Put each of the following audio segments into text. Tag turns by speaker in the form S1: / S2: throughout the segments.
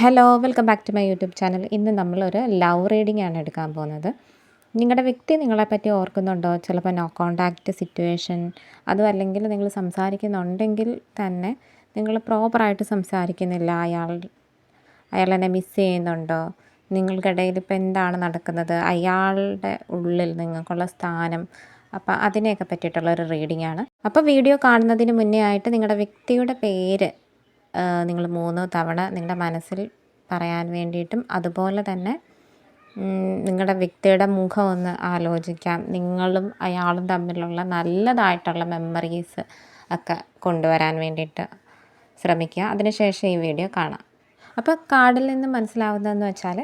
S1: Hello welcome back to my YouTube channel. ഇന്ന് നമ്മളൊരു love reading ആണ് എടുക്കാൻ പോകുന്നത്. നിങ്ങളുടെ വ്യക്തി നിങ്ങളെപ്പറ്റി ഓർക്കുന്നുണ്ടോ? ചിലപ്പോൾ നോ കോൺടാക്റ്റ് സിറ്റുവേഷൻ, അതും അല്ലെങ്കിൽ നിങ്ങൾ സംസാരിക്കുന്നുണ്ടെങ്കിൽ തന്നെ നിങ്ങൾ പ്രോപ്പറായിട്ട് സംസാരിക്കുന്നില്ല. അയാളെന്നെ മിസ് ചെയ്യുന്നുണ്ടോ? നിങ്ങൾക്കിടയിൽ ഇപ്പോൾ എന്താണ് നടക്കുന്നത്? അയാളുടെ ഉള്ളിൽ നിങ്ങൾക്കുള്ള സ്ഥാനം, അപ്പോൾ അതിനെയൊക്കെ പറ്റിയിട്ടുള്ളൊരു റീഡിംഗ് ആണ്. അപ്പോൾ വീഡിയോ കാണുന്നതിന് മുന്നേ ആയിട്ട് നിങ്ങളുടെ വ്യക്തിയുടെ പേര് നിങ്ങൾ 3 തവണ നിങ്ങളുടെ മനസ്സിൽ പറയാൻ വേണ്ടിയിട്ടും, അതുപോലെ തന്നെ നിങ്ങളുടെ വ്യക്തിയുടെ മുഖം ഒന്ന് ആലോചിക്കാം. നിങ്ങളും അയാളും തമ്മിലുള്ള നല്ലതായിട്ടുള്ള മെമ്മറീസ് ഒക്കെ കൊണ്ടുവരാൻ വേണ്ടിയിട്ട് ശ്രമിക്കുക. അതിനുശേഷം ഈ വീഡിയോ കാണാം. അപ്പോൾ കാർഡിൽ നിന്ന് മനസ്സിലാവുന്നതെന്ന് വെച്ചാൽ,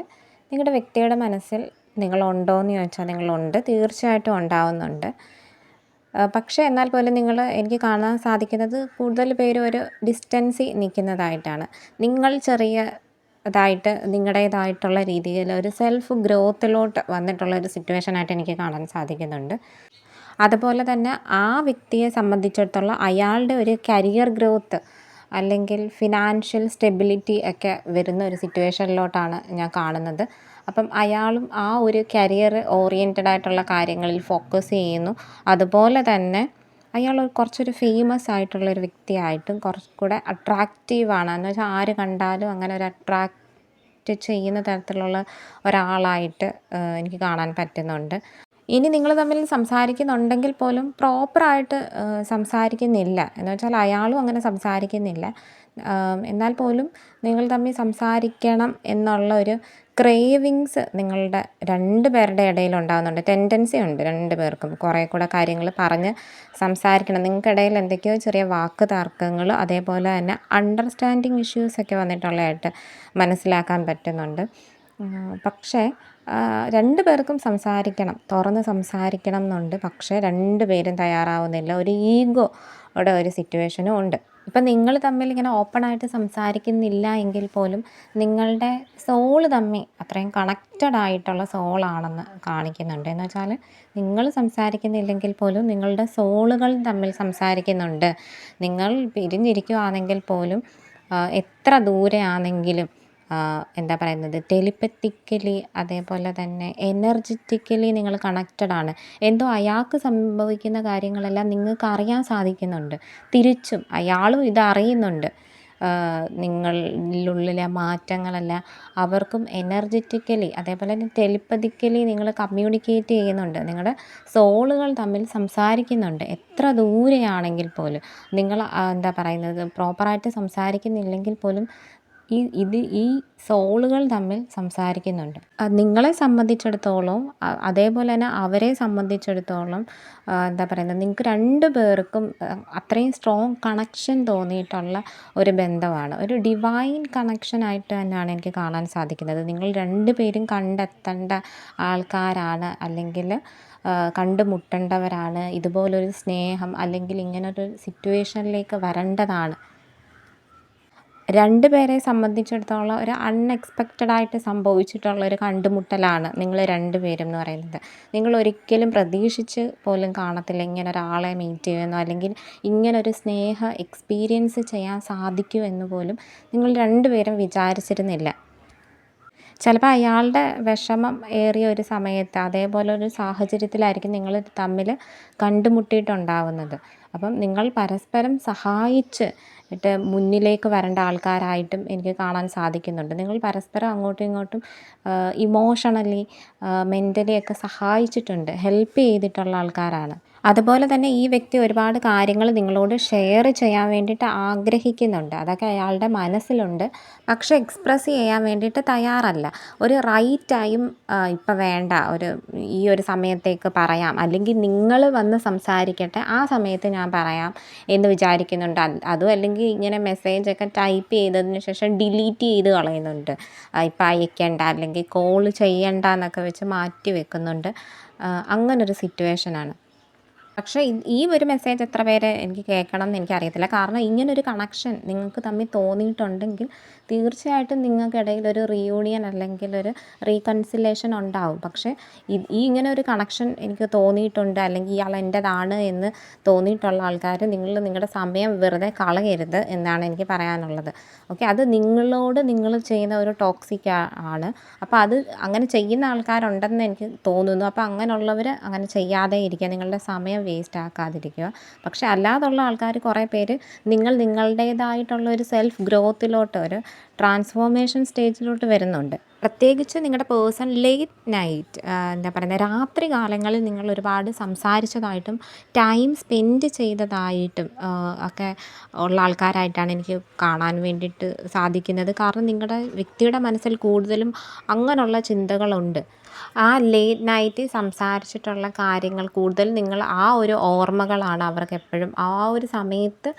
S1: നിങ്ങളുടെ വ്യക്തിയുടെ മനസ്സിൽ നിങ്ങളുണ്ടോ എന്ന് ചോദിച്ചാൽ നിങ്ങളുണ്ട്, തീർച്ചയായിട്ടും ഉണ്ടാവുന്നുണ്ട്. പക്ഷേ എന്നാൽ പോലും എനിക്ക് കാണാൻ സാധിക്കുന്നത് കൂടുതൽ പേരും ഒരു ഡിസ്റ്റൻസിൽ നിൽക്കുന്നതായിട്ടാണ്. നിങ്ങൾ ചെറിയതായിട്ട് നിങ്ങളുടേതായിട്ടുള്ള രീതിയിൽ ഒരു സെൽഫ് ഗ്രോത്തിലോട്ട് വന്നിട്ടുള്ള ഒരു സിറ്റുവേഷനായിട്ട് എനിക്ക് കാണാൻ സാധിക്കുന്നുണ്ട്. അതുപോലെ തന്നെ ആ വ്യക്തിയെ സംബന്ധിച്ചിടത്തോളം അയാളുടെ ഒരു കരിയർ ഗ്രോത്ത് അല്ലെങ്കിൽ ഫിനാൻഷ്യൽ സ്റ്റെബിലിറ്റി ഒക്കെ വരുന്ന ഒരു സിറ്റുവേഷനിലോട്ടാണ് ഞാൻ കാണുന്നത്. അപ്പം അയാളും ആ ഒരു കരിയർ ഓറിയൻറ്റഡ് ആയിട്ടുള്ള കാര്യങ്ങളിൽ ഫോക്കസ് ചെയ്യുന്നു. അതുപോലെ തന്നെ അയാൾ കുറച്ചൊരു ഫേമസ് ആയിട്ടുള്ളൊരു വ്യക്തിയായിട്ടും കുറച്ചുകൂടെ അട്രാക്റ്റീവാണ്. എന്ന് വെച്ചാൽ ആര് കണ്ടാലും അങ്ങനെ ഒരു അട്രാക്റ്റ് ചെയ്യുന്ന തരത്തിലുള്ള ഒരാളായിട്ട് എനിക്ക് കാണാൻ പറ്റുന്നുണ്ട്. ഇനി നിങ്ങൾ തമ്മിൽ സംസാരിക്കുന്നുണ്ടെങ്കിൽ പോലും പ്രോപ്പറായിട്ട് സംസാരിക്കുന്നില്ല. എന്ന് വെച്ചാൽ അയാളും അങ്ങനെ സംസാരിക്കുന്നില്ല. എന്നാൽ പോലും നിങ്ങൾ തമ്മിൽ സംസാരിക്കണം എന്നുള്ള ഒരു ക്രേവിങ്സ് നിങ്ങളുടെ 2 പേരുടെ ഇടയിൽ ഉണ്ടാകുന്നുണ്ട്. ടെൻഡൻസി ഉണ്ട് 2 പേർക്കും കുറേ കൂടെ കാര്യങ്ങൾ പറഞ്ഞ് സംസാരിക്കണം. നിങ്ങൾക്കിടയിൽ എന്തൊക്കെയോ ചെറിയ വാക്ക് തർക്കങ്ങൾ, അതേപോലെ തന്നെ അണ്ടർസ്റ്റാൻഡിങ് ഇഷ്യൂസൊക്കെ വന്നിട്ടുള്ളതായിട്ട് മനസ്സിലാക്കാൻ പറ്റുന്നുണ്ട്. പക്ഷേ 2 പേർക്കും സംസാരിക്കണം, തുറന്ന് സംസാരിക്കണം എന്നുണ്ട്. പക്ഷേ 2 പേരും തയ്യാറാവുന്നില്ല. ഒരു ഈഗോയുടെ ഒരു സിറ്റുവേഷനും ഉണ്ട്. ഇപ്പം നിങ്ങൾ തമ്മിൽ ഇങ്ങനെ ഓപ്പണായിട്ട് സംസാരിക്കുന്നില്ല എങ്കിൽ പോലും നിങ്ങളുടെ സോള് തമ്മിൽ അത്രയും കണക്റ്റഡ് ആയിട്ടുള്ള സോളാണെന്ന് കാണിക്കുന്നുണ്ട്. എന്ന് വെച്ചാൽ നിങ്ങൾ സംസാരിക്കുന്നില്ലെങ്കിൽ പോലും നിങ്ങളുടെ സോളുകൾ തമ്മിൽ സംസാരിക്കുന്നുണ്ട്. നിങ്ങൾ പിരിഞ്ഞിരിക്കുകയാണെങ്കിൽ പോലും എത്ര ദൂരെയാണെങ്കിലും എന്താ പറയുന്നത്, ടെലിപ്പത്തിക്കലി അതേപോലെ തന്നെ എനർജറ്റിക്കലി നിങ്ങൾ കണക്റ്റഡാണ്. എന്തോ അയാൾക്ക് സംഭവിക്കുന്ന കാര്യങ്ങളെല്ലാം നിങ്ങൾക്ക് അറിയാൻ സാധിക്കുന്നുണ്ട്. തിരിച്ചും അയാളും ഇതറിയുന്നുണ്ട്. നിങ്ങളിലുള്ളിലെ മാറ്റങ്ങളെല്ലാം അവർക്കും എനർജറ്റിക്കലി അതേപോലെ തന്നെ ടെലിപ്പതിക്കലി നിങ്ങൾ കമ്മ്യൂണിക്കേറ്റ് ചെയ്യുന്നുണ്ട്. നിങ്ങളുടെ സോളുകൾ തമ്മിൽ സംസാരിക്കുന്നുണ്ട്. എത്ര ദൂരെയാണെങ്കിൽ പോലും നിങ്ങൾ എന്താ പറയുന്നത്, പ്രോപ്പറായിട്ട് സംസാരിക്കുന്നില്ലെങ്കിൽ പോലും ഈ സോളുകൾ തമ്മിൽ സംസാരിക്കുന്നുണ്ട്. നിങ്ങളെ സംബന്ധിച്ചിടത്തോളം അതേപോലെ തന്നെ അവരെ സംബന്ധിച്ചിടത്തോളം എന്താ പറയുന്നത്, നിങ്ങൾക്ക് 2 പേർക്കും അത്രയും സ്ട്രോങ് കണക്ഷൻ തോന്നിയിട്ടുള്ള ഒരു ബന്ധമാണ്. ഒരു ഡിവൈൻ കണക്ഷനായിട്ട് തന്നെയാണ് എനിക്ക് കാണാൻ സാധിക്കുന്നത്. നിങ്ങൾ 2 പേരും കണ്ടെത്തേണ്ട ആൾക്കാരാണ്, അല്ലെങ്കിൽ കണ്ടുമുട്ടേണ്ടവരാണ്. ഇതുപോലൊരു സ്നേഹം അല്ലെങ്കിൽ ഇങ്ങനൊരു സിറ്റുവേഷനിലേക്ക് വരേണ്ടതാണ്. 2 പേരെ സംബന്ധിച്ചിടത്തോളം ഒരു അൺഎക്സ്പെക്റ്റഡായിട്ട് സംഭവിച്ചിട്ടുള്ള ഒരു കണ്ടുമുട്ടലാണ് നിങ്ങൾ 2 പേരും എന്ന് പറയുന്നത്. നിങ്ങൾ ഒരിക്കലും പ്രതീക്ഷിച്ച് പോലും കാണത്തില്ല ഇങ്ങനെ ഒരാളെ മീറ്റ് ചെയ്യുമെന്നോ അല്ലെങ്കിൽ ഇങ്ങനൊരു സ്നേഹ എക്സ്പീരിയൻസ് ചെയ്യാൻ സാധിക്കുമെന്ന് പോലും നിങ്ങൾ 2 പേരും വിചാരിച്ചിരുന്നില്ല. ചിലപ്പോൾ അയാളുടെ വിഷമം ഏറിയ ഒരു സമയത്ത് അതേപോലെ ഒരു സാഹചര്യത്തിലായിരിക്കും നിങ്ങൾ തമ്മിൽ കണ്ടുമുട്ടിയിട്ടുണ്ടാവുന്നത്. അപ്പം നിങ്ങൾ പരസ്പരം സഹായിച്ച് മുന്നിലേക്ക് വരേണ്ട ആൾക്കാരായിട്ടും എനിക്ക് കാണാൻ സാധിക്കുന്നുണ്ട്. നിങ്ങൾ പരസ്പരം അങ്ങോട്ടും ഇങ്ങോട്ടും ഇമോഷണലി മെൻ്റലി ഒക്കെ സഹായിച്ചിട്ടുണ്ട്, ഹെൽപ്പ് ചെയ്തിട്ടുള്ള ആൾക്കാരാണ്. അതുപോലെ തന്നെ ഈ വ്യക്തി ഒരുപാട് കാര്യങ്ങൾ നിങ്ങളോട് ഷെയർ ചെയ്യാൻ വേണ്ടിയിട്ട് ആഗ്രഹിക്കുന്നുണ്ട്. അതൊക്കെ അയാളുടെ മനസ്സിലുണ്ട്. പക്ഷേ എക്സ്പ്രസ് ചെയ്യാൻ വേണ്ടിയിട്ട് തയ്യാറല്ല. ഒരു റൈറ്റ് ടൈം ഇപ്പം വേണ്ട, ഈ ഒരു സമയത്തേക്ക് പറയാം, അല്ലെങ്കിൽ നിങ്ങൾ വന്ന് സംസാരിക്കട്ടെ, ആ സമയത്ത് ഞാൻ പറയാം എന്ന് വിചാരിക്കുന്നുണ്ട്. അതും അല്ലെങ്കിൽ ഇങ്ങനെ മെസ്സേജൊക്കെ ടൈപ്പ് ചെയ്തതിന് ശേഷം ഡിലീറ്റ് ചെയ്ത് കളയുന്നുണ്ട്. ഇപ്പം അയക്കേണ്ട അല്ലെങ്കിൽ കോൾ ചെയ്യണ്ട എന്നൊക്കെ വെച്ച് മാറ്റി വെക്കുന്നുണ്ട്. അങ്ങനൊരു സിറ്റുവേഷനാണ്. പക്ഷേ ഈ ഒരു മെസ്സേജ് എത്ര പേരെ എനിക്ക് കേൾക്കണം എന്ന് എനിക്കറിയത്തില്ല. കാരണം ഇങ്ങനൊരു കണക്ഷൻ നിങ്ങൾക്ക് തമ്മിൽ തോന്നിയിട്ടുണ്ടെങ്കിൽ തീർച്ചയായിട്ടും നിങ്ങൾക്കിടയിൽ ഒരു റീയൂണിയൻ അല്ലെങ്കിൽ ഒരു റീകൺസിലേഷൻ ഉണ്ടാവും. പക്ഷേ ഇങ്ങനെ ഒരു കണക്ഷൻ എനിക്ക് തോന്നിയിട്ടുണ്ട് അല്ലെങ്കിൽ ഇയാൾ എൻ്റേതാണ് എന്ന് തോന്നിയിട്ടുള്ള ആൾക്കാർ നിങ്ങളുടെ സമയം വെറുതെ കളയരുത് എന്നാണ് എനിക്ക് പറയാനുള്ളത്. ഓക്കെ, അത് നിങ്ങളോട് നിങ്ങൾ ചെയ്യുന്ന ഒരു ടോക്സിക് ആണ്. അപ്പോൾ അത് അങ്ങനെ ചെയ്യുന്ന ആൾക്കാരുണ്ടെന്ന് എനിക്ക് തോന്നുന്നു. അപ്പോൾ അങ്ങനെയുള്ളവർ അങ്ങനെ ചെയ്യാതെ ഇരിക്കുക, നിങ്ങളുടെ സമയം വേസ്റ്റ് ആക്കാതിരിക്കുക. പക്ഷേ അല്ലാതുള്ള ആൾക്കാർ കുറേ പേര് നിങ്ങളുടേതായിട്ടുള്ള ഒരു സെൽഫ് ഗ്രോത്തിലോട്ട്, ഒരു ട്രാൻസ്ഫോർമേഷൻ സ്റ്റേജിലോട്ട് വരുന്നുണ്ട്. പ്രത്യേകിച്ച് നിങ്ങളുടെ പേഴ്സൺ ലേറ്റ് നൈറ്റ്, എന്താ പറയുന്നത്, രാത്രി കാലങ്ങളിൽ നിങ്ങൾ ഒരുപാട് സംസാരിച്ചതായിട്ടും ടൈം സ്പെൻഡ് ചെയ്തതായിട്ടും ഒക്കെ ഉള്ള ആൾക്കാരായിട്ടാണ് എനിക്ക് കാണാൻ വേണ്ടിയിട്ട് സാധിക്കുന്നത്. കാരണം നിങ്ങളുടെ വ്യക്തിയുടെ മനസ്സിൽ കൂടുതലും അങ്ങനെയുള്ള ചിന്തകളുണ്ട്. ആ ലേറ്റ് നൈറ്റ് സംസാരിച്ചിട്ടുള്ള കാര്യങ്ങൾ കൂടുതൽ നിങ്ങൾ ആ ഒരു ഓർമ്മകളാണ് അവർക്ക് എപ്പോഴും ആ ഒരു സമയത്ത്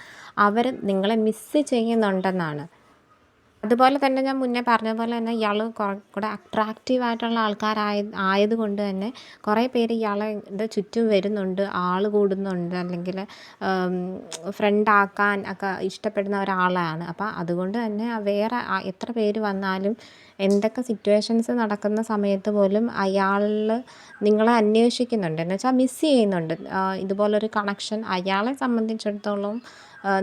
S1: അവർ നിങ്ങളെ മിസ്സ് ചെയ്യുന്നുണ്ടെന്നാണ്. അതുപോലെ തന്നെ ഞാൻ മുന്നേ പറഞ്ഞ പോലെ തന്നെ ഇയാൾ കുറേ കൂടെ അട്രാക്റ്റീവായിട്ടുള്ള ആയതുകൊണ്ട് തന്നെ കുറേ പേര് ഇയാളുടെ ചുറ്റും വരുന്നുണ്ട്, ആൾ കൂടുന്നുണ്ട്, അല്ലെങ്കിൽ ഫ്രണ്ടാക്കാൻ ഒക്കെ ഇഷ്ടപ്പെടുന്ന ഒരാളാണ്. അപ്പോൾ അതുകൊണ്ട് തന്നെ വേറെ എത്ര പേര് വന്നാലും എന്തൊക്കെ സിറ്റുവേഷൻസ് നടക്കുന്ന സമയത്ത് പോലും അയാൾ നിങ്ങളെ അന്വേഷിക്കുന്നുണ്ട്, എന്ന് വെച്ചാൽ മിസ്സ് ചെയ്യുന്നുണ്ട്. ഇതുപോലൊരു കണക്ഷൻ അയാളെ സംബന്ധിച്ചിടത്തോളം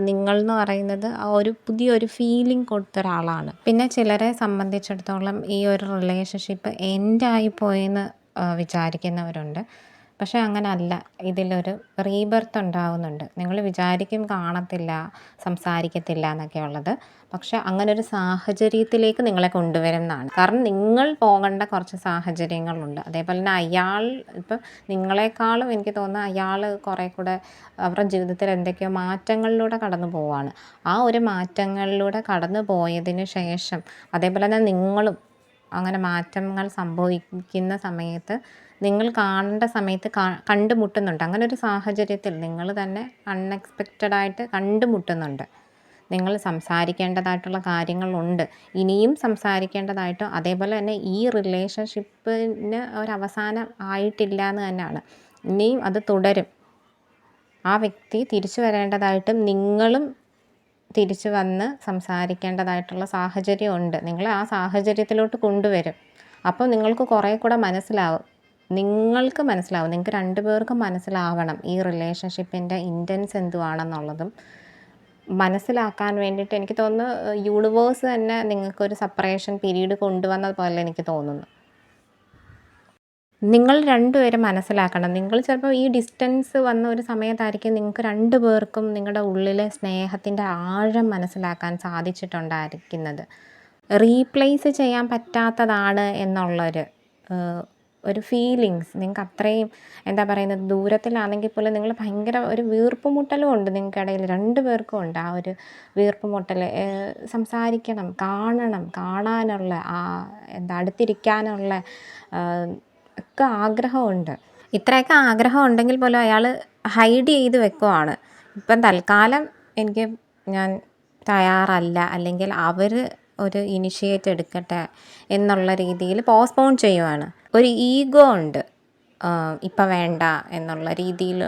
S1: നിങ്ങൾ എന്ന് പറയുന്നത് ഒരു പുതിയൊരു ഫീലിംഗ് കൊടുത്ത ഒരാളാണ്. പിന്നെ ചിലരെ സംബന്ധിച്ചിടത്തോളം ഈ ഒരു റിലേഷൻഷിപ്പ് എൻഡായിപ്പോയെന്ന് വിചാരിക്കുന്നവരുണ്ട്. പക്ഷേ അങ്ങനല്ല, ഇതിലൊരു റീബർത്ത് ഉണ്ടാകുന്നുണ്ട്. നിങ്ങൾ വിചാരിക്കും കാണത്തില്ല, സംസാരിക്കത്തില്ല എന്നൊക്കെ ഉള്ളത്. പക്ഷേ അങ്ങനൊരു സാഹചര്യത്തിലേക്ക് നിങ്ങളെ കൊണ്ടുവരുന്നതാണ്. കാരണം നിങ്ങൾ പോകേണ്ട കുറച്ച് സാഹചര്യങ്ങളുണ്ട്. അതേപോലെ തന്നെ അയാൾ ഇപ്പം നിങ്ങളെക്കാളും എനിക്ക് തോന്നുന്നത് അയാൾ കുറേ കൂടെ അവരുടെ ജീവിതത്തിൽ എന്തൊക്കെയോ മാറ്റങ്ങളിലൂടെ കടന്നു പോവുകയാണ്. ആ ഒരു മാറ്റങ്ങളിലൂടെ കടന്നു പോയതിന് ശേഷം അതേപോലെ തന്നെ നിങ്ങളും അങ്ങനെ മാറ്റങ്ങൾ സംഭവിക്കുന്ന സമയത്ത് നിങ്ങൾ കാണേണ്ട സമയത്ത് കണ്ടുമുട്ടുന്നുണ്ട്. അങ്ങനെ ഒരു സാഹചര്യത്തിൽ നിങ്ങൾ തന്നെ അൺഎക്സ്പെക്റ്റഡായിട്ട് കണ്ടുമുട്ടുന്നുണ്ട്. നിങ്ങൾ സംസാരിക്കേണ്ടതായിട്ടുള്ള കാര്യങ്ങളുണ്ട്, ഇനിയും സംസാരിക്കേണ്ടതായിട്ടും. അതേപോലെ തന്നെ ഈ റിലേഷൻഷിപ്പിന് ഒരവസാനം ആയിട്ടില്ല എന്ന് തന്നെയാണ്, ഇനിയും അത് തുടരും. ആ വ്യക്തി തിരിച്ചു വരേണ്ടതായിട്ടും നിങ്ങളും തിരിച്ചു വന്ന് സംസാരിക്കേണ്ടതായിട്ടുള്ള സാഹചര്യമുണ്ട്. നിങ്ങളെ ആ സാഹചര്യത്തിലോട്ട് കൊണ്ടുവരും. അപ്പോൾ നിങ്ങൾക്ക് കുറേ കൂടെ നിങ്ങൾക്ക് മനസ്സിലാവും, നിങ്ങൾക്ക് രണ്ടുപേർക്കും മനസ്സിലാവണം ഈ റിലേഷൻഷിപ്പിൻ്റെ ഇൻറ്റൻസ് എന്തുവാണെന്നുള്ളതും മനസ്സിലാക്കാൻ വേണ്ടിയിട്ട്. എനിക്ക് തോന്നുന്നു യൂണിവേഴ്സ് തന്നെ നിങ്ങൾക്കൊരു സെപ്പറേഷൻ പീരീഡ് കൊണ്ടുവന്നത് പോലെ എനിക്ക് തോന്നുന്നു. നിങ്ങൾ രണ്ടുപേരും മനസ്സിലാക്കണം. നിങ്ങൾ ചിലപ്പോൾ ഈ ഡിസ്റ്റൻസ് വന്ന ഒരു സമയത്തായിരിക്കും നിങ്ങൾക്ക് രണ്ടു പേർക്കും നിങ്ങളുടെ ഉള്ളിലെ സ്നേഹത്തിൻ്റെ ആഴം മനസ്സിലാക്കാൻ സാധിച്ചിട്ടുണ്ടായിരിക്കുന്നത്. റീപ്ലേസ് ചെയ്യാൻ പറ്റാത്തതാണ് എന്നുള്ളൊരു ഒരു ഫീലിങ്സ് നിങ്ങൾക്ക് അത്രയും, എന്താ പറയുന്നത്, ദൂരത്തിലാണെങ്കിൽ പോലും നിങ്ങൾ ഭയങ്കര ഒരു വീർപ്പുമുട്ടലും ഉണ്ട് നിങ്ങൾക്കിടയിൽ, രണ്ടു പേർക്കും ഉണ്ട് ആ ഒരു വീർപ്പുമുട്ടൽ. സംസാരിക്കണം, കാണാനുള്ള അടുത്തിരിക്കാനുള്ള ഒക്കെ ആഗ്രഹമുണ്ട്. ഇത്രയൊക്കെ ആഗ്രഹം ഉണ്ടെങ്കിൽ പോലും അയാൾ ഹൈഡ് ചെയ്ത് വെക്കുവാണ്. ഇപ്പം തൽക്കാലം ഞാൻ തയ്യാറല്ല, അല്ലെങ്കിൽ അവർ ഒരു ഇനിഷ്യേറ്റ് എടുക്കട്ടെ എന്നുള്ള രീതിയിൽ പോസ്റ്റ്പോൺ ചെയ്യുവാണ്. ഒരു ഈഗോ ഉണ്ട്, ഇപ്പം വേണ്ട എന്നുള്ള രീതിയിൽ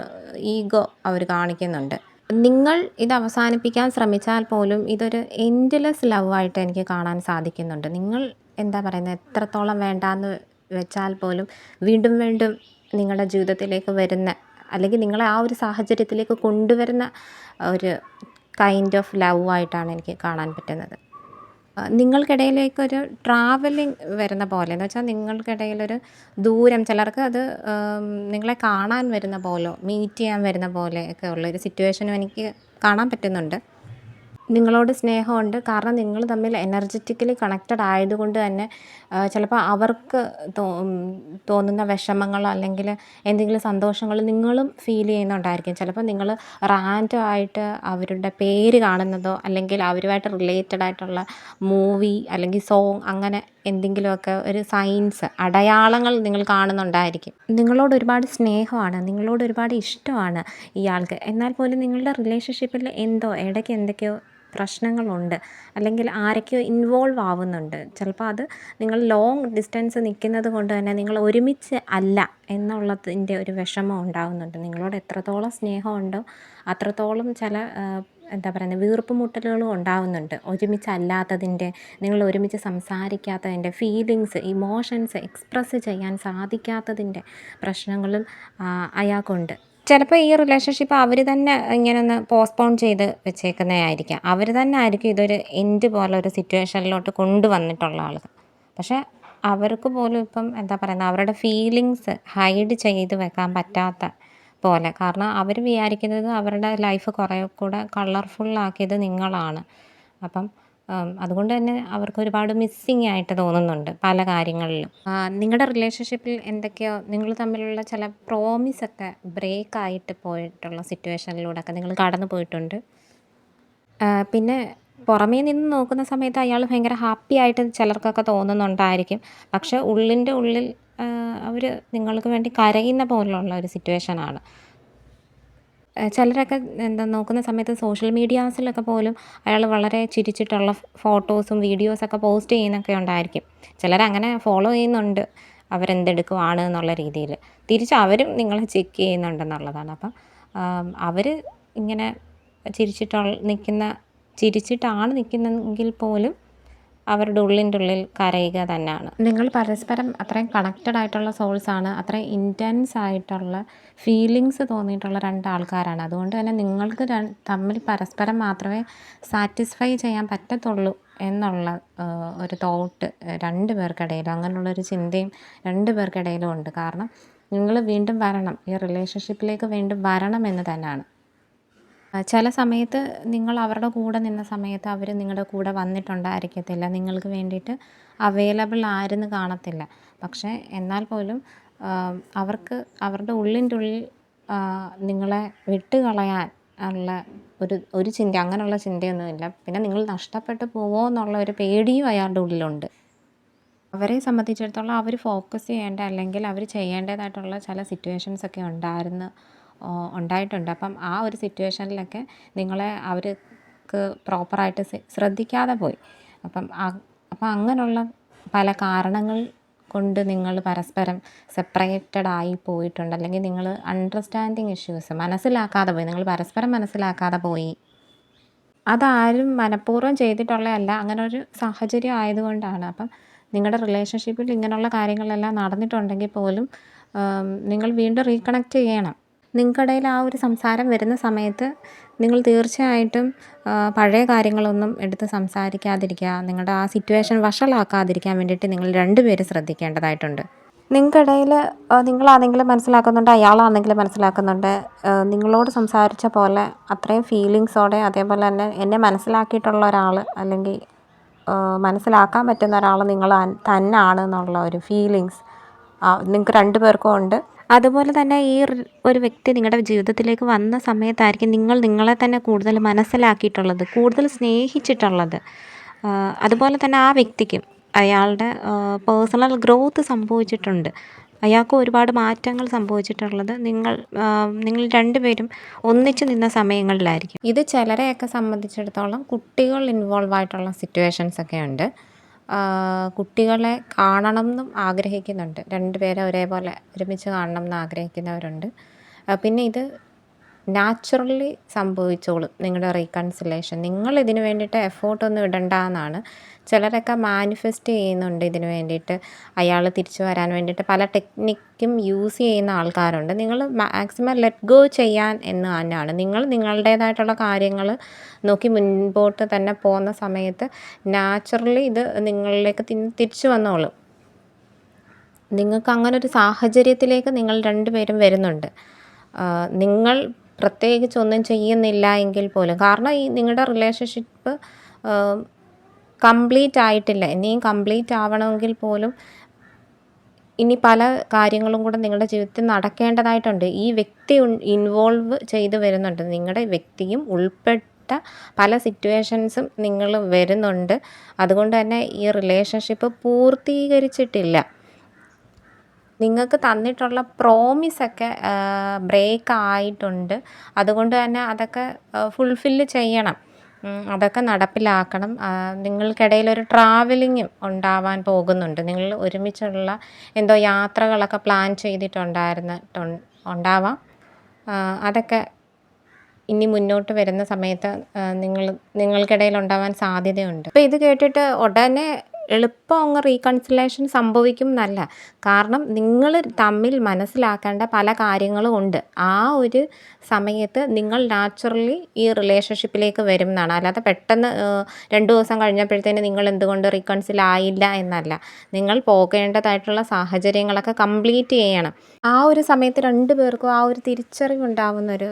S1: ഈഗോ അവർ കാണിക്കുന്നുണ്ട്. നിങ്ങൾ ഇത് അവസാനിപ്പിക്കാൻ ശ്രമിച്ചാൽ പോലും ഇതൊരു എൻഡ്ലെസ് ലവായിട്ട് എനിക്ക് കാണാൻ സാധിക്കുന്നുണ്ട്. നിങ്ങൾ എന്താ പറയുന്നത്, എത്രത്തോളം വേണ്ടാന്ന് വെച്ചാൽ പോലും വീണ്ടും വീണ്ടും നിങ്ങളുടെ ജീവിതത്തിലേക്ക് വരുന്ന, അല്ലെങ്കിൽ നിങ്ങളെ ആ ഒരു സാഹചര്യത്തിലേക്ക് കൊണ്ടുവരുന്ന ഒരു കൈൻഡ് ഓഫ് ലവ് ആയിട്ടാണ് എനിക്ക് കാണാൻ പറ്റുന്നത്. നിങ്ങൾക്കിടയിലേക്കൊരു ട്രാവലിംഗ് വരുന്ന പോലെ, എന്ന് വെച്ചാൽ നിങ്ങൾക്കിടയിലൊരു ദൂരം, ചിലർക്ക് അത് നിങ്ങളെ കാണാൻ വരുന്ന പോലോ മീറ്റ് ചെയ്യാൻ വരുന്ന പോലെ ഒക്കെ ഉള്ളൊരു സിറ്റുവേഷനും എനിക്ക് കാണാൻ പറ്റുന്നുണ്ട്. നിങ്ങളോട് സ്നേഹമുണ്ട്, കാരണം നിങ്ങൾ തമ്മിൽ എനർജറ്റിക്കലി കണക്റ്റഡ് ആയതുകൊണ്ട് തന്നെ ചിലപ്പോൾ അവർക്ക് തോന്നുന്ന വിഷമങ്ങളോ അല്ലെങ്കിൽ എന്തെങ്കിലും സന്തോഷങ്ങൾ നിങ്ങളും ഫീൽ ചെയ്യുന്നുണ്ടായിരിക്കും. ചിലപ്പോൾ നിങ്ങൾ റാൻഡം ആയിട്ട് അവരുടെ പേര് കാണുന്നതോ അല്ലെങ്കിൽ അവരുമായിട്ട് റിലേറ്റഡ് ആയിട്ടുള്ള മൂവി അല്ലെങ്കിൽ സോങ്, അങ്ങനെ എന്തെങ്കിലുമൊക്കെ ഒരു സൈൻസ്, അടയാളങ്ങൾ നിങ്ങൾ കാണുന്നുണ്ടായിരിക്കും. നിങ്ങളോട് ഒരുപാട് സ്നേഹമാണ്, നിങ്ങളോട് ഒരുപാട് ഇഷ്ടമാണ് ഇയാൾക്ക്. എന്നാൽ പോലും നിങ്ങളുടെ റിലേഷൻഷിപ്പിൽ ഇടയ്ക്ക് എന്തൊക്കെയോ പ്രശ്നങ്ങളുണ്ട്, അല്ലെങ്കിൽ ആരൊക്കെയോ ഇൻവോൾവ് ആവുന്നുണ്ട്. ചിലപ്പോൾ അത് നിങ്ങൾ ലോങ് ഡിസ്റ്റൻസ് നിൽക്കുന്നത് കൊണ്ട് തന്നെ നിങ്ങൾ ഒരുമിച്ച് അല്ല എന്നുള്ളതിൻ്റെ ഒരു വിഷമം ഉണ്ടാകുന്നുണ്ട്. നിങ്ങളോട് എത്രത്തോളം സ്നേഹമുണ്ടോ അത്രത്തോളം ചില എന്താ പറയുന്നത്, വീർപ്പുമുട്ടലുകളും ഉണ്ടാകുന്നുണ്ട്. ഒരുമിച്ചല്ലാത്തതിൻ്റെ, നിങ്ങൾ ഒരുമിച്ച് സംസാരിക്കാത്തതിൻ്റെ, ഫീലിങ്സ്, ഇമോഷൻസ് എക്സ്പ്രസ് ചെയ്യാൻ സാധിക്കാത്തതിൻ്റെ പ്രശ്നങ്ങളും അയാൾക്കുണ്ട്. ചിലപ്പോൾ ഈ റിലേഷൻഷിപ്പ് അവർ തന്നെ ഇങ്ങനെ ഒന്ന് പോസ്റ്റ്പോൺ ചെയ്ത് വെച്ചേക്കുന്നതായിരിക്കാം. അവർ തന്നെ ആയിരിക്കും ഇതൊരു എൻഡ് പോലെ ഒരു സിറ്റുവേഷനിലോട്ട് കൊണ്ടുവന്നിട്ടുള്ള ആൾ. പക്ഷേ അവർക്ക് പോലും ഇപ്പം എന്താ പറയുന്നത്, അവരുടെ ഫീലിങ്സ് ഹൈഡ് ചെയ്ത് വെക്കാൻ പറ്റാത്ത പോലെ. കാരണം അവർ വിചാരിക്കുന്നത് അവരുടെ ലൈഫ് കുറേ കൂടെ കളർഫുള്ളാക്കിയത് നിങ്ങളാണ്. അപ്പം അതുകൊണ്ട് തന്നെ അവർക്ക് ഒരുപാട് മിസ്സിങ് ആയിട്ട് തോന്നുന്നുണ്ട് പല കാര്യങ്ങളിലും. നിങ്ങളുടെ റിലേഷൻഷിപ്പിൽ എന്തൊക്കെയോ നിങ്ങൾ തമ്മിലുള്ള ചില പ്രോമിസൊക്കെ ബ്രേക്കായിട്ട് പോയിട്ടുള്ള സിറ്റുവേഷനിലൂടെയൊക്കെ നിങ്ങൾ കടന്നു പോയിട്ടുണ്ട്. പിന്നെ പുറമേ നിന്ന് നോക്കുന്ന സമയത്ത് അയാൾ ഭയങ്കര ഹാപ്പി ആയിട്ട് ചിലർക്കൊക്കെ തോന്നുന്നുണ്ടായിരിക്കും. പക്ഷേ ഉള്ളിൻ്റെ ഉള്ളിൽ അവർ നിങ്ങൾക്ക് വേണ്ടി കരയുന്ന പോലുള്ള ഒരു സിറ്റുവേഷനാണ്. ചിലരൊക്കെ എന്താ നോക്കുന്ന സമയത്ത് സോഷ്യൽ മീഡിയാസിലൊക്കെ പോലും അയാൾ വളരെ ചിരിച്ചിട്ടുള്ള ഫോട്ടോസും വീഡിയോസൊക്കെ പോസ്റ്റ് ചെയ്യുന്നൊക്കെ ഉണ്ടായിരിക്കും. ചിലരങ്ങനെ ഫോളോ ചെയ്യുന്നുണ്ട്, അവരെന്തെടുക്കുവാണ് എന്നുള്ള രീതിയിൽ. തിരിച്ച് അവരും നിങ്ങളെ ചെക്ക് ചെയ്യുന്നുണ്ടെന്നുള്ളതാണ്. അപ്പം അവർ ഇങ്ങനെ ചിരിച്ചിട്ടാണ് നിൽക്കുന്നതെങ്കിൽ പോലും അവരുടെ ഉള്ളിൻ്റെ ഉള്ളിൽ കരയുക തന്നെയാണ്. നിങ്ങൾ പരസ്പരം അത്രയും കണക്റ്റഡ് ആയിട്ടുള്ള സോൾസാണ്, അത്രയും ഇൻറ്റൻസ് ആയിട്ടുള്ള ഫീലിങ്സ് തോന്നിയിട്ടുള്ള രണ്ടാൾക്കാരാണ്. അതുകൊണ്ട് തന്നെ നിങ്ങൾക്ക് തമ്മിൽ പരസ്പരം മാത്രമേ സാറ്റിസ്ഫൈ ചെയ്യാൻ പറ്റത്തുള്ളൂ എന്നുള്ള ഒരു തോട്ട് രണ്ട് പേർക്കിടയിലും, അങ്ങനെയുള്ളൊരു ചിന്തയും രണ്ട് പേർക്കിടയിലും ഉണ്ട്. കാരണം നിങ്ങൾ വീണ്ടും വരണം, ഈ റിലേഷൻഷിപ്പിലേക്ക് വീണ്ടും വരണമെന്ന് തന്നെയാണ്. ചില സമയത്ത് നിങ്ങൾ അവരുടെ കൂടെ നിന്ന സമയത്ത് അവർ നിങ്ങളുടെ കൂടെ വന്നിട്ടുണ്ടായിരിക്കത്തില്ല, നിങ്ങൾക്ക് വേണ്ടിയിട്ട് അവൈലബിൾ ആയിരുന്നു കാണത്തില്ല. പക്ഷേ എന്നാൽ പോലും അവർക്ക് അവരുടെ ഉള്ളിൻ്റെ ഉള്ളിൽ നിങ്ങളെ വിട്ടുകളയാൻ ഉള്ള ഒരു ചിന്ത, അങ്ങനെയുള്ള ചിന്തയൊന്നുമില്ല. പിന്നെ നിങ്ങൾ നഷ്ടപ്പെട്ടു പോവോ എന്നുള്ള ഒരു പേടിയും അയാളുടെ ഉള്ളിലുണ്ട്. അവരെ സംബന്ധിച്ചിടത്തോളം അവർ ഫോക്കസ് ചെയ്യേണ്ട, അല്ലെങ്കിൽ അവർ ചെയ്യേണ്ടതായിട്ടുള്ള ചില സിറ്റുവേഷൻസൊക്കെ ഉണ്ടായിട്ടുണ്ട്. അപ്പം ആ ഒരു സിറ്റുവേഷനിലൊക്കെ നിങ്ങളെ അവർക്ക് പ്രോപ്പറായിട്ട് ശ്രദ്ധിക്കാതെ പോയി. അപ്പം അങ്ങനെയുള്ള പല കാരണങ്ങൾ കൊണ്ട് നിങ്ങൾ പരസ്പരം സെപ്പറേറ്റഡ് ആയി പോയിട്ടുണ്ട്. അല്ലെങ്കിൽ നിങ്ങൾ അണ്ടർസ്റ്റാൻഡിങ് ഇഷ്യൂസ് മനസ്സിലാക്കാതെ പോയി, നിങ്ങൾ പരസ്പരം മനസ്സിലാക്കാതെ പോയി. അതാരും മനഃപൂർവ്വം ചെയ്തിട്ടുള്ളതല്ല, അങ്ങനെ ഒരു സാഹചര്യം ആയതുകൊണ്ടാണ്. അപ്പം നിങ്ങളുടെ റിലേഷൻഷിപ്പിൽ ഇങ്ങനെയുള്ള കാര്യങ്ങളെല്ലാം നടന്നിട്ടുണ്ടെങ്കിൽ പോലും നിങ്ങൾ വീണ്ടും റീകണക്റ്റ് ചെയ്യണം. നിങ്ങൾക്കിടയിൽ ആ ഒരു സംസാരം വരുന്ന സമയത്ത് നിങ്ങൾ തീർച്ചയായിട്ടും പഴയ കാര്യങ്ങളൊന്നും എടുത്ത് സംസാരിക്കാതിരിക്കുക. നിങ്ങളുടെ ആ സിറ്റുവേഷൻ വഷളാക്കാതിരിക്കാൻ വേണ്ടിയിട്ട് നിങ്ങൾ രണ്ടുപേരും ശ്രദ്ധിക്കേണ്ടതായിട്ടുണ്ട്. നിങ്ങൾക്കിടയിൽ നിങ്ങളാണെങ്കിലും മനസ്സിലാക്കുന്നുണ്ട്, അയാളാണെങ്കിലും മനസ്സിലാക്കുന്നുണ്ട്. നിങ്ങളോട് സംസാരിച്ച പോലെ അത്രയും ഫീലിങ്സോടെ, അതേപോലെ തന്നെ എന്നെ മനസ്സിലാക്കിയിട്ടുള്ള ഒരാൾ, അല്ലെങ്കിൽ മനസ്സിലാക്കാൻ പറ്റുന്ന ഒരാൾ നിങ്ങൾ തന്നെയാണ് എന്നുള്ള ഒരു ഫീലിങ്സ് നിങ്ങൾക്ക് രണ്ടു പേർക്കും ഉണ്ട്. അതുപോലെ തന്നെ ഈ ഒരു വ്യക്തി നിങ്ങളുടെ ജീവിതത്തിലേക്ക് വന്ന സമയത്തായിരിക്കും നിങ്ങൾ നിങ്ങളെ തന്നെ കൂടുതൽ മനസ്സിലാക്കിയിട്ടുള്ളത്, കൂടുതൽ സ്നേഹിച്ചിട്ടുള്ളത്. അതുപോലെ തന്നെ ആ വ്യക്തിക്കും അയാളുടെ പേഴ്സണൽ ഗ്രോത്ത് സംഭവിച്ചിട്ടുണ്ട്. അയാൾക്ക് ഒരുപാട് മാറ്റങ്ങൾ സംഭവിച്ചിട്ടുള്ളത് നിങ്ങൾ രണ്ടുപേരും ഒന്നിച്ച് നിന്ന സമയങ്ങളിലായിരിക്കും. ഇത് ചിലരെയൊക്കെ സംബന്ധിച്ചിടത്തോളം കുട്ടികൾ ഇൻവോൾവ് ആയിട്ടുള്ള സിറ്റുവേഷൻസൊക്കെ ഉണ്ട്. കുട്ടികളെ കാണണം എന്നും ആഗ്രഹിക്കുന്നുണ്ട്, രണ്ടുപേരെ ഒരേപോലെ ഒരുമിച്ച് കാണണം എന്ന് ആഗ്രഹിക്കുന്നവരുണ്ട്. പിന്നെ ഇത് നാച്ചുറലി സംഭവിച്ചോളും, നിങ്ങളുടെ റീകൺസിലേഷൻ. നിങ്ങളിതിന് വേണ്ടിയിട്ട് എഫേർട്ടൊന്നും ഇടണ്ട എന്നാണ്. ചിലരൊക്കെ മാനിഫെസ്റ്റ് ചെയ്യുന്നുണ്ട് ഇതിന് വേണ്ടിയിട്ട്, അയാൾ തിരിച്ചു വരാൻ വേണ്ടിയിട്ട് പല ടെക്നിക്കും യൂസ് ചെയ്യുന്ന ആൾക്കാരുണ്ട്. നിങ്ങൾ മാക്സിമം ലെറ്റ് ഗോ ചെയ്യാൻ എന്ന് തന്നെയാണ്. നിങ്ങൾ നിങ്ങളുടേതായിട്ടുള്ള കാര്യങ്ങൾ നോക്കി മുൻപോട്ട് തന്നെ പോകുന്ന സമയത്ത് നാച്ചുറലി ഇത് നിങ്ങളിലേക്ക് തിരിച്ചു വന്നോളും. നിങ്ങൾക്ക് അങ്ങനൊരു സാഹചര്യത്തിലേക്ക് നിങ്ങൾ രണ്ടുപേരും വരുന്നുണ്ട്. നിങ്ങൾ പ്രത്യേകിച്ച് ഒന്നും ചെയ്യുന്നില്ല എങ്കിൽ പോലും, കാരണം ഈ നിങ്ങളുടെ റിലേഷൻഷിപ്പ് കംപ്ലീറ്റ് ആയിട്ടില്ല. ഇനിയും കംപ്ലീറ്റ് ആവണമെങ്കിൽ പോലും ഇനി പല കാര്യങ്ങളും കൂടെ നിങ്ങളുടെ ജീവിതത്തിൽ നടക്കേണ്ടതായിട്ടുണ്ട്. ഈ വ്യക്തി ഇൻവോൾവ് ചെയ്ത് വരുന്നുണ്ട്, നിങ്ങളുടെ വ്യക്തിയും ഉൾപ്പെട്ട പല സിറ്റുവേഷൻസും നിങ്ങൾ വരുന്നുണ്ട്. അതുകൊണ്ട് തന്നെ ഈ റിലേഷൻഷിപ്പ് പൂർത്തീകരിച്ചിട്ടില്ല. നിങ്ങൾക്ക് തന്നിട്ടുള്ള പ്രോമിസൊക്കെ ബ്രേക്ക് ആയിട്ടുണ്ട്. അതുകൊണ്ട് തന്നെ അതൊക്കെ ഫുൾഫില്ല് ചെയ്യണം. അതൊക്കെ നടപ്പിലാക്കണം. നിങ്ങൾക്കിടയിലൊരു ട്രാവലിങ്ങും ഉണ്ടാവാൻ പോകുന്നുണ്ട്. നിങ്ങൾ ഒരുമിച്ചുള്ള എന്തോ യാത്രകളൊക്കെ പ്ലാൻ ഉണ്ടാവാം. അതൊക്കെ ഇനി മുന്നോട്ട് വരുന്ന സമയത്ത് നിങ്ങൾക്കിടയിൽ ഉണ്ടാവാൻ സാധ്യതയുണ്ട്. അപ്പോൾ ഇത് കേട്ടിട്ട് ഉടനെ എളുപ്പം അങ്ങ് റീകൺസിലേഷൻ സംഭവിക്കും എന്നല്ല. കാരണം നിങ്ങൾ തമ്മിൽ മനസ്സിലാക്കേണ്ട പല കാര്യങ്ങളും ഉണ്ട്. ആ ഒരു സമയത്ത് നിങ്ങൾ നാച്ചുറലി ഈ റിലേഷൻഷിപ്പിലേക്ക് വരും എന്നാണ്. അല്ലാതെ പെട്ടെന്ന് 2 ദിവസം കഴിഞ്ഞപ്പോഴത്തേന് നിങ്ങൾ എന്തുകൊണ്ട് റീകൺസിൽ ആയില്ല എന്നല്ല. നിങ്ങൾ പോകേണ്ടതായിട്ടുള്ള സാഹചര്യങ്ങളൊക്കെ കംപ്ലീറ്റ് ചെയ്യണം. ആ ഒരു സമയത്ത് 2 പേർക്കും ആ ഒരു തിരിച്ചറിവുണ്ടാവുന്നൊരു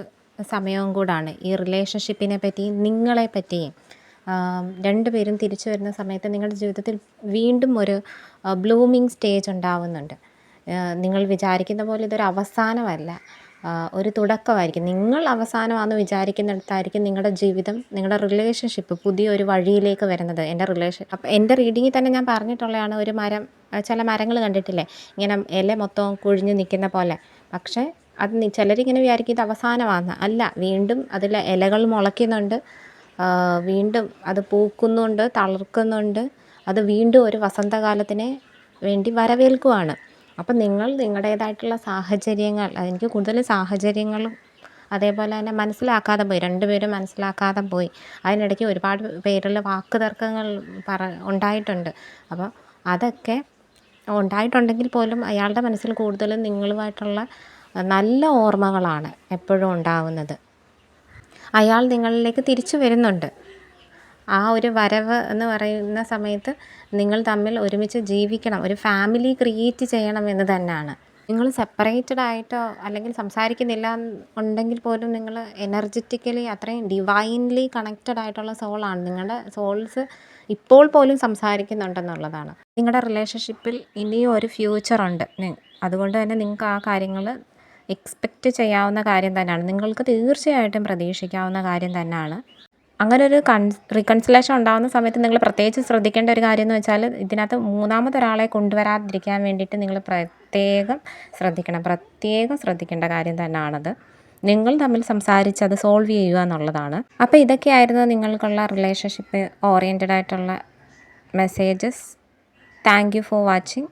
S1: സമയവും കൂടാണ്. ഈ റിലേഷൻഷിപ്പിനെ പറ്റിയും നിങ്ങളെ പറ്റിയും 2 പേരും തിരിച്ചു വരുന്ന സമയത്ത് നിങ്ങളുടെ ജീവിതത്തിൽ വീണ്ടും ഒരു ബ്ലൂമിങ് സ്റ്റേജ് ഉണ്ടാവുന്നുണ്ട്. നിങ്ങൾ വിചാരിക്കുന്ന പോലെ ഇതൊരു അവസാനമല്ല, ഒരു തുടക്കമായിരിക്കും. നിങ്ങൾ അവസാനമാണെന്ന് വിചാരിക്കുന്നിടത്തായിരിക്കും നിങ്ങളുടെ ജീവിതം, നിങ്ങളുടെ റിലേഷൻഷിപ്പ് പുതിയൊരു വഴിയിലേക്ക് വരുന്നത്. അപ്പം എൻ്റെ റീഡിങ്ങിൽ തന്നെ ഞാൻ പറഞ്ഞിട്ടുള്ളതാണ്, ഒരു മരം, ചില മരങ്ങൾ കണ്ടിട്ടില്ലേ, ഇങ്ങനെ ഇല മൊത്തം കൊഴിഞ്ഞ് നിൽക്കുന്ന പോലെ. പക്ഷേ അത് ചിലരിങ്ങനെ വിചാരിക്കും ഇത് അവസാനമാണെന്ന്. അല്ല, വീണ്ടും അതിൽ ഇലകൾ മുളയ്ക്കുന്നുണ്ട്, വീണ്ടും അത് പൂക്കുന്നുണ്ട്, തളിർക്കുന്നുണ്ട്. അത് വീണ്ടും ഒരു വസന്തകാലത്തിനെ വേണ്ടി വരവേൽക്കുവാണ്. അപ്പം നിങ്ങൾ നിങ്ങളുടേതായിട്ടുള്ള സാഹചര്യങ്ങൾ, എനിക്ക് കൂടുതൽ സാഹചര്യങ്ങളും അതേപോലെ തന്നെ മനസ്സിലാക്കാതെ പോയി, 2 പേരും മനസ്സിലാക്കാതെ പോയി. അതിനിടയ്ക്ക് ഒരുപാട് പേരുള്ള വാക്ക് തർക്കങ്ങൾ ഉണ്ടായിട്ടുണ്ട്. അപ്പോൾ അതൊക്കെ ഉണ്ടായിട്ടുണ്ടെങ്കിൽ പോലും അയാളുടെ മനസ്സിൽ കൂടുതലും നിങ്ങളുമായിട്ടുള്ള നല്ല ഓർമ്മകളാണ് എപ്പോഴും ഉണ്ടാവുന്നത്. അയാൾ നിങ്ങളിലേക്ക് തിരിച്ചു വരുന്നുണ്ട്. ആ ഒരു വരവ് എന്ന് പറയുന്ന സമയത്ത് നിങ്ങൾ തമ്മിൽ ഒരുമിച്ച് ജീവിക്കണം, ഒരു ഫാമിലി ക്രിയേറ്റ് ചെയ്യണം എന്ന് തന്നെയാണ്. നിങ്ങൾ സെപ്പറേറ്റഡ് ആയിട്ടോ അല്ലെങ്കിൽ സംസാരിക്കുന്നില്ല ഉണ്ടെങ്കിൽ പോലും നിങ്ങൾ എനർജറ്റിക്കലി അത്രയും ഡിവൈൻലി കണക്റ്റഡ് ആയിട്ടുള്ള സോളാണ്. നിങ്ങളുടെ സോൾസ് ഇപ്പോൾ പോലും സംസാരിക്കുന്നുണ്ടെന്നുള്ളതാണ്. നിങ്ങളുടെ റിലേഷൻഷിപ്പിൽ ഇനിയും ഒരു ഫ്യൂച്ചറുണ്ട്. അതുകൊണ്ട് തന്നെ നിങ്ങൾക്ക് ആ കാര്യങ്ങൾ എക്സ്പെക്റ്റ് ചെയ്യാവുന്ന കാര്യം തന്നെയാണ്. നിങ്ങൾക്ക് തീർച്ചയായിട്ടും പ്രതീക്ഷിക്കാവുന്ന കാര്യം തന്നെയാണ്. അങ്ങനെ ഒരു റീകൺസിലേഷൻ ഉണ്ടാകുന്ന സമയത്ത് നിങ്ങൾ പ്രത്യേകിച്ച് ശ്രദ്ധിക്കേണ്ട ഒരു കാര്യം എന്ന് വെച്ചാൽ, ഇതിനകത്ത് മൂന്നാമതൊരാളെ കൊണ്ടുവരാതിരിക്കാൻ വേണ്ടിയിട്ട് നിങ്ങൾ പ്രത്യേകം ശ്രദ്ധിക്കേണ്ട കാര്യം തന്നെയാണത്. നിങ്ങൾ തമ്മിൽ സംസാരിച്ച് അത് സോൾവ് ചെയ്യുക എന്നുള്ളതാണ്. അപ്പോൾ ഇതൊക്കെയായിരുന്നു നിങ്ങൾക്കുള്ള റിലേഷൻഷിപ്പ് ഓറിയൻറ്റഡ് ആയിട്ടുള്ള messages. Thank you for watching.